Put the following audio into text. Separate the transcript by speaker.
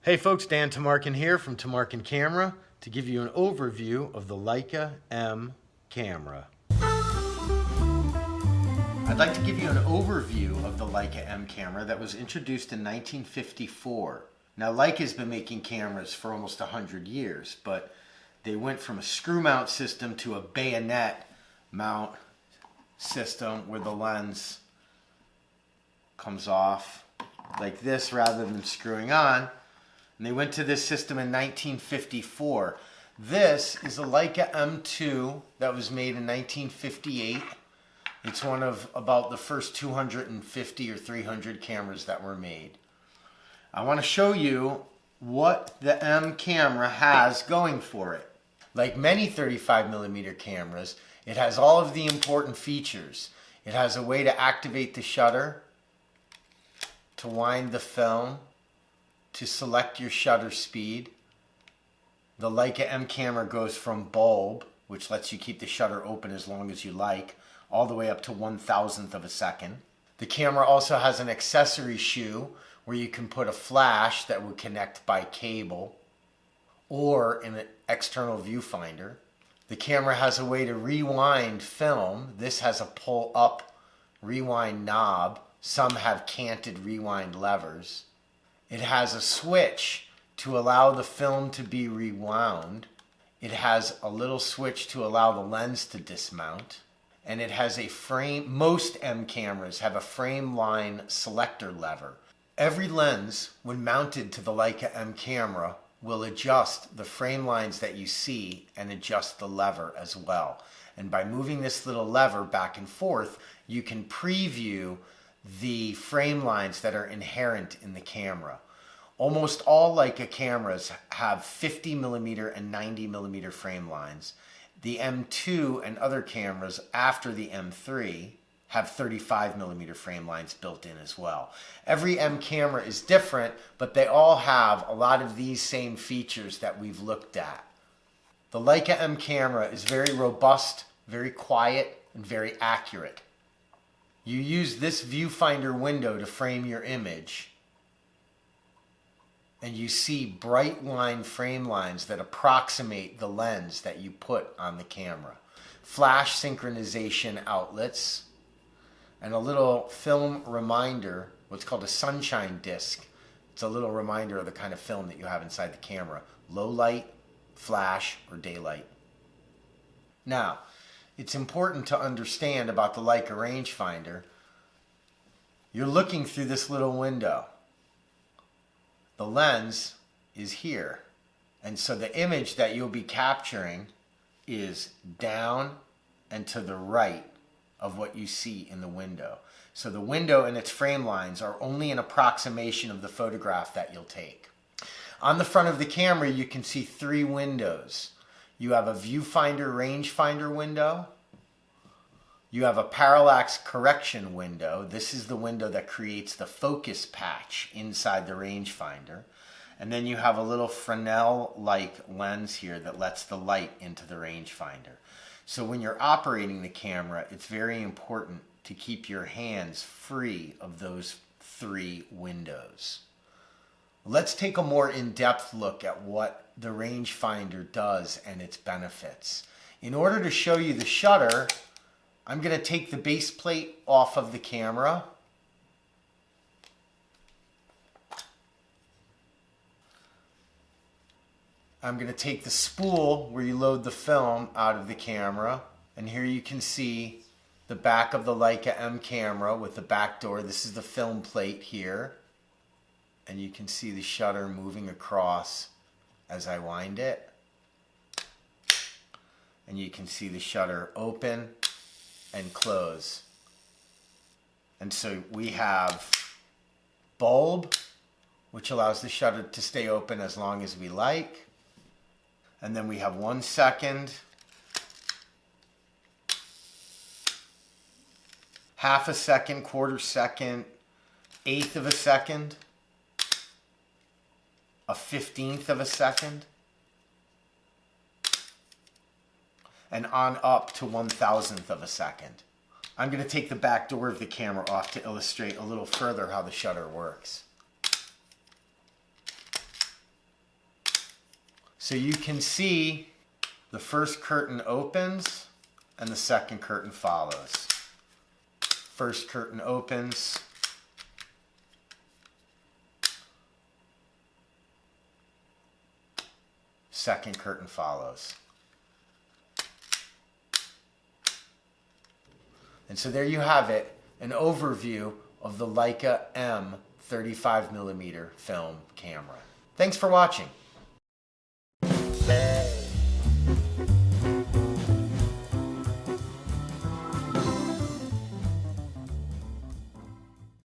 Speaker 1: Hey folks, Dan Tamarkin here from Tamarkin Camera to give you an overview of the Leica M camera. I'd like to give you an overview of the Leica M camera that was introduced in 1954. Now Leica's been making cameras for almost 100 years, but they went from a screw mount system to a bayonet mount system where the lens comes off like this rather than screwing on. And they went to this system in 1954. This is a Leica M2 that was made in 1958. It's one of about the first 250 or 300 cameras that were made. I want to show you what the M camera has going for it. Like many 35mm cameras, it has all of the important features. It has a way to activate the shutter, to wind the film, to select your shutter speed. The Leica M camera goes from bulb, which lets you keep the shutter open as long as you like, all the way up to 1/1000th of a second. The camera also has an accessory shoe where you can put a flash that would connect by cable or an external viewfinder. The camera has a way to rewind film. This has a pull up rewind knob. Some have canted rewind levers. It has a switch to allow the film to be rewound. It has a little switch to allow the lens to dismount. And it has a frame. Most M cameras have a frame line selector lever. Every lens, when mounted to the Leica M camera, will adjust the frame lines that you see and adjust the lever as well. And by moving this little lever back and forth, you can preview the frame lines that are inherent in the camera. Almost all Leica cameras have 50mm and 90mm frame lines. The M2 and other cameras after the M3 have 35mm frame lines built in as well. Every M camera is different, but they all have a lot of these same features that we've looked at. The Leica M camera is very robust, very quiet, and very accurate. You use this viewfinder window to frame your image, and you see bright line frame lines that approximate the lens that you put on the camera. Flash synchronization outlets, and a little film reminder, what's called a sunshine disc. It's a little reminder of the kind of film that you have inside the camera. Low light, flash, or daylight. Now, it's important to understand about the Leica Rangefinder. You're looking through this little window. The lens is here. And so the image that you'll be capturing is down and to the right of what you see in the window. So the window and its frame lines are only an approximation of the photograph that you'll take. On the front of the camera, you can see three windows. You have a viewfinder rangefinder window. You have a parallax correction window. This is the window that creates the focus patch inside the rangefinder. And then you have a little Fresnel-like lens here that lets the light into the rangefinder. So when you're operating the camera, it's very important to keep your hands free of those three windows. Let's take a more in-depth look at what the rangefinder does and its benefits. In order to show you the shutter, I'm going to take the base plate off of the camera. I'm going to take the spool where you load the film out of the camera. And here you can see the back of the Leica M camera with the back door. This is the film plate here. And you can see the shutter moving across as I wind it. And you can see the shutter open and close. And so we have bulb, which allows the shutter to stay open as long as we like. And then we have 1 second, half a second, quarter second, eighth of a second, a 15th of a second, and on up to 1/1000th of a second. I'm going to take the back door of the camera off to illustrate a little further how the shutter works. So you can see the first curtain opens and the second curtain follows. First curtain opens. Second curtain follows. And so there you have it, an overview of the Leica M 35mm film camera. Thanks for watching.